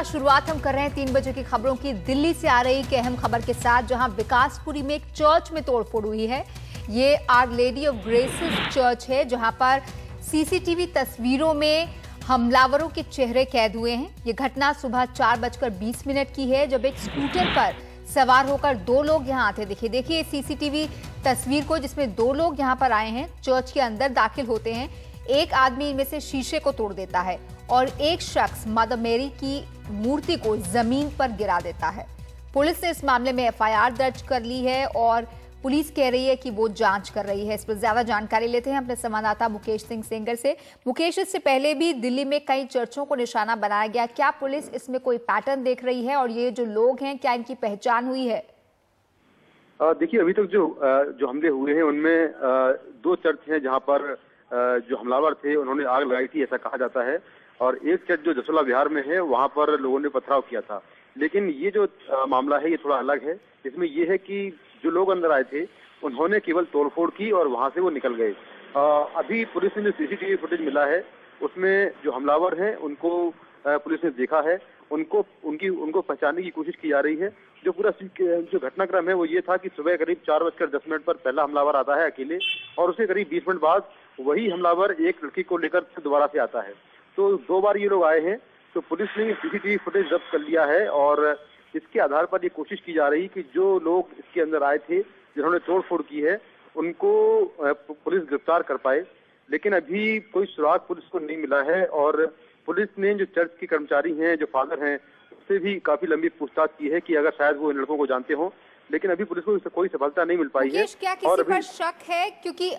शुरुआत हम कर रहे हैं 3 बजे की खबरों की। दिल्ली से आ रही एक अहम खबर के साथ, जहां विकासपुरी में एक चर्च में तोड़फोड़ हुई है। ये Our Lady of Graces church है, जहां पर सीसीटीवी तस्वीरों में हमलावरों के चेहरे कैद हुए हैं। ये घटना सुबह 4:20 की है, जब एक स्कूटर पर सवार होकर 2 लोग यहां आते दिखे। देखिए सीसीटीवी तस्वीर को, जिसमें 2 लोग यहां पर आए हैं, चर्च के अंदर दाखिल होते हैं। एक आदमी इनमें से शीशे को तोड़ देता है और एक शख्स मदर मेरी की मूर्ति को जमीन पर गिरा देता है। पुलिस ने इस मामले में एफआईआर दर्ज कर ली है और पुलिस कह रही है कि वो जांच कर रही है। इस पर ज्यादा जानकारी लेते हैं अपने संवाददाता मुकेश सिंह सेंगर से। मुकेश, इससे पहले भी दिल्ली में कई चर्चों को निशाना बनाया गया, क्या पुलिस इसमें कोई पैटर्न देख रही है और ये जो लोग हैं, क्या इनकी पहचान हुई है? देखिए, अभी तक जो हमले हुए हैं उनमें 2 चर्च हैं जहां पर जो हमलावर थे उन्होंने आग लगाई थी, ऐसा कहा जाता है। और एक चर्च जो जसोला बिहार में है, वहां पर लोगों ने पथराव किया था। लेकिन ये जो मामला है ये थोड़ा अलग है। इसमें ये है कि जो लोग अंदर आए थे उन्होंने केवल तोड़फोड़ की और वहां से वो निकल गए। अभी पुलिस ने जो सीसीटीवी फुटेज मिला है उसमें जो हमलावर हैं उनको पुलिस ने देखा है। उनको पहचानने की कोशिश की जा रही है। जो पूरा जो घटनाक्रम है वो ये था कि सुबह करीब 4:10 पर पहला हमलावर आता है अकेले, और उसके करीब 20 मिनट बाद वही हमलावर एक लड़की को लेकर दोबारा से आता है। तो 2 बार ये लोग आए हैं। तो पुलिस ने सीसीटीवी फुटेज जब्त कर लिया है और इसके आधार पर ये कोशिश की जा रही कि जो लोग इसके अंदर आए थे, जिन्होंने तोड़फोड़ की है, उनको पुलिस गिरफ्तार कर पाए। लेकिन अभी कोई सुराग पुलिस को नहीं मिला है और पुलिस ने जो चर्च के कर्मचारी हैं, जो फादर हैं, उससे भी काफी लंबी पूछताछ की है कि अगर शायद वो इन लड़कों को जानते हो। लेकिन अभी पुलिस को कोई सफलता नहीं मिल पाई है। क्या किसी पर शक है? क्योंकि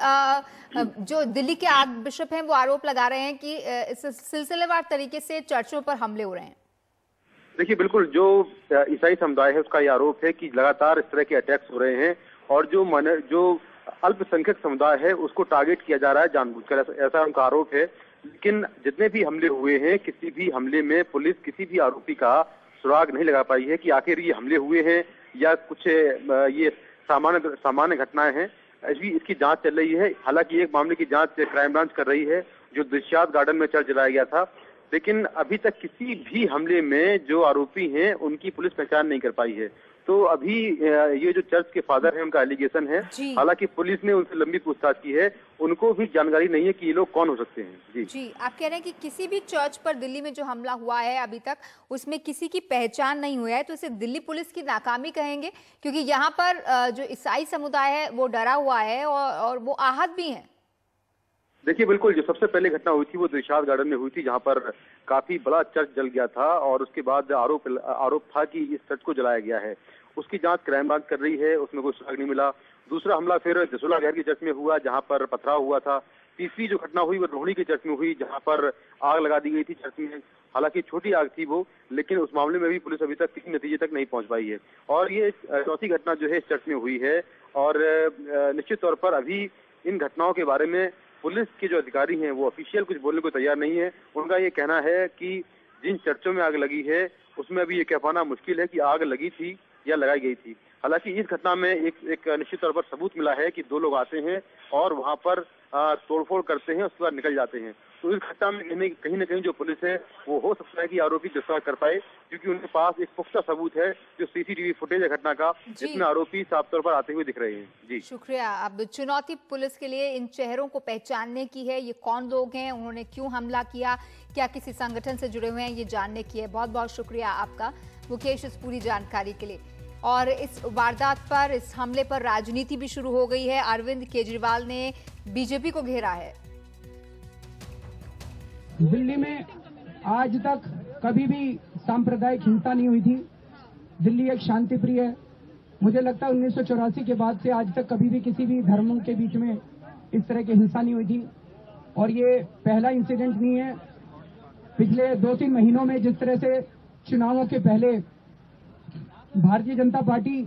जो दिल्ली के आर्क बिशप हैं वो आरोप लगा रहे हैं कि इस सिलसिलेवार तरीके से चर्चों पर हमले हो रहे हैं। देखिए, बिल्कुल जो ईसाई समुदाय है उसका ये आरोप है कि लगातार इस तरह के अटैक्स हो रहे हैं और जो अल्पसंख्यक समुदाय है उसको टारगेट किया जा रहा है जानबूझकर, ऐसा उनका आरोप है। लेकिन जितने भी हमले हुए हैं, किसी भी हमले में पुलिस किसी भी आरोपी का सुराग नहीं लगा पाई है कि आखिर ये हमले हुए हैं या कुछ ये सामान्य घटनाएं हैं। इसकी जांच चल रही है। हालांकि एक मामले की जांच क्राइम ब्रांच कर रही है, जो दिलशाद गार्डन में चर्च जलाया गया था। लेकिन अभी तक किसी भी हमले में जो आरोपी हैं उनकी पुलिस पहचान नहीं कर पाई है। तो अभी ये जो चर्च के फादर हैं उनका एलिगेशन है। हालांकि पुलिस ने उनसे लंबी पूछताछ की है, उनको भी जानकारी नहीं है कि ये लोग कौन हो सकते हैं। जी, आप कह रहे हैं कि किसी भी चर्च पर दिल्ली में जो हमला हुआ है अभी तक उसमें किसी की पहचान नहीं हुआ है, तो इसे दिल्ली पुलिस की नाकामी कहेंगे? क्योंकि यहाँ पर जो ईसाई समुदाय है वो डरा हुआ है और वो आहत भी हैं। देखिए, बिल्कुल जो सबसे पहले घटना हुई थी वो दिलशाद गार्डन में हुई थी, जहां पर काफी बड़ा चर्च जल गया था और उसके बाद आरोप था कि इस चर्च को जलाया गया है। उसकी जांच क्राइम ब्रांच कर रही है, उसमें कोई सुराग नहीं मिला। दूसरा हमला फिर जसोला बिहार की चर्च में हुआ, जहां पर पथराव हुआ था। तीसरी जो घटना हुई वो रोहिणी की चर्च में हुई, जहां पर आग लगा दी गई थी चर्च में। हालांकि छोटी आग थी वो, लेकिन उस मामले में भी पुलिस अभी तक किसी नतीजे तक नहीं पहुंच पाई है। और ये चौथी घटना जो है इस चर्च में हुई है और निश्चित तौर पर अभी इन घटनाओं के बारे में पुलिस के जो अधिकारी हैं वो ऑफिशियल कुछ बोलने को तैयार नहीं है। उनका ये कहना है कि जिन चर्चों में आग लगी है उसमें अभी ये कह पाना मुश्किल है कि आग लगी थी या लगाई गई थी। हालांकि इस घटना में एक निश्चित तौर पर सबूत मिला है कि 2 लोग आते हैं और वहां पर तोड़फोड़ करते हैं, उसके बाद निकल जाते हैं। तो इस घटना में कहीं न कहीं जो पुलिस है वो हो सकता है कि आरोपी गिरफ्तार कर पाए, क्योंकि उनके पास एक पुख्ता सबूत है जो सीसीटीवी फुटेज है घटना का, जिसमें आरोपी साफ तौर पर आते हुए दिख रहे हैं। जी शुक्रिया। अब चुनौती पुलिस के लिए इन चेहरों को पहचानने की है। ये कौन लोग हैं, उन्होंने क्यों हमला किया, क्या किसी संगठन से जुड़े हुए हैं, ये जानने की है। बहुत बहुत शुक्रिया आपका मुकेश इस पूरी जानकारी के लिए। और इस वारदात पर, इस हमले पर राजनीति भी शुरू हो गई है। अरविंद केजरीवाल ने बीजेपी को घेरा है। दिल्ली में आज तक कभी भी सांप्रदायिक हिंसा नहीं हुई थी। दिल्ली एक शांति प्रिय है। मुझे लगता है 1984 के बाद से आज तक कभी भी किसी भी धर्मों के बीच में इस तरह की हिंसा नहीं हुई थी और ये पहला इंसिडेंट नहीं है। पिछले 2-3 महीनों में जिस तरह से चुनावों के पहले भारतीय जनता पार्टी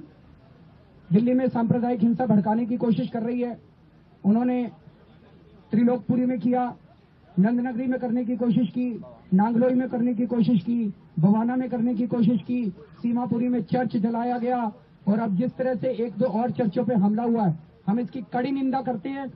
दिल्ली में सांप्रदायिक हिंसा भड़काने की कोशिश कर रही है, उन्होंने त्रिलोकपुरी में किया, नंदनगरी में करने की कोशिश की, नांगलोई में करने की कोशिश की, बवाना में करने की कोशिश की, सीमापुरी में चर्च जलाया गया और अब जिस तरह से 1-2 और चर्चों पे हमला हुआ है, हम इसकी कड़ी निंदा करते हैं।